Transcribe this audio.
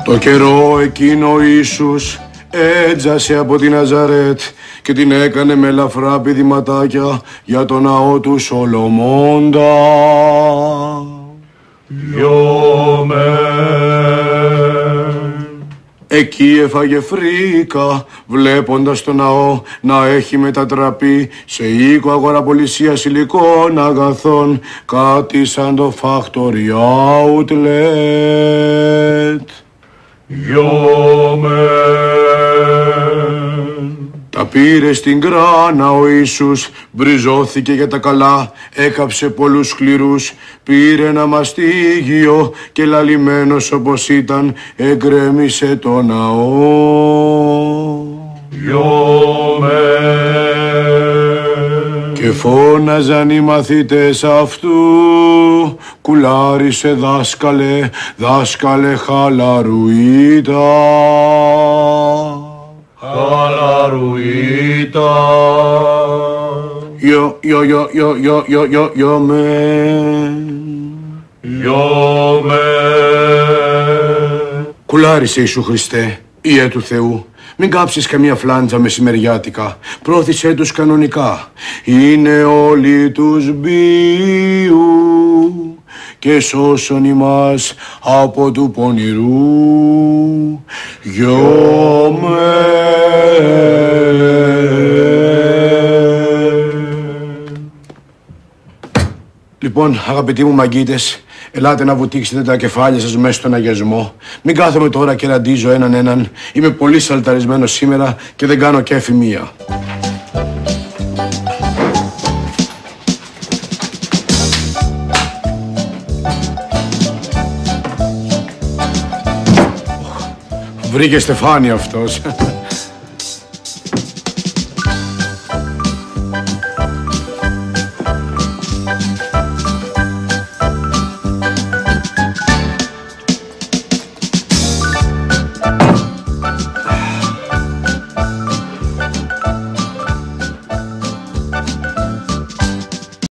Το καιρό εκείνο ο Ιησούς έτζασε από την Ναζαρέτ και την έκανε με ελαφρά πηδηματάκια για το ναό του Σολομώντα. Εκεί έφαγε φρίκα, βλέποντας το ναό να έχει μετατραπεί σε οίκο αγοραπολισίας υλικών αγαθών, κάτι σαν το Factory Outlet. Τα πήρε στην κράνα ο Ιησούς, μπριζώθηκε για τα καλά, έκαψε πολλούς σκληρούς, πήρε ένα μαστίγιο και λαλημένος όπως ήταν, εγκρέμισε το ναό. Και φώναζαν οι μαθητές αυτού, κουλάρισε δάσκαλε, δάσκαλε χαλαρουίτα. Χαλαρουίτα. Κουλάρισε Ιησού Χριστέ, Υιέ του Θεού. Μην κάψεις καμία φλάντζα μεσημεριάτικα. Πρόθυσέ τους κανονικά. Είναι όλοι τους μπίου και σώσον ημάς από του πονηρού. Λοιπόν, αγαπητοί μου μαγκίτες, ελάτε να βουτήξετε τα κεφάλια σας μέσα στον αγιασμό. Μην κάθομαι τώρα και ραντίζω έναν έναν. Είμαι πολύ σαλταρισμένος σήμερα και δεν κάνω κέφι μία. Βρήκε στεφάνι αυτός.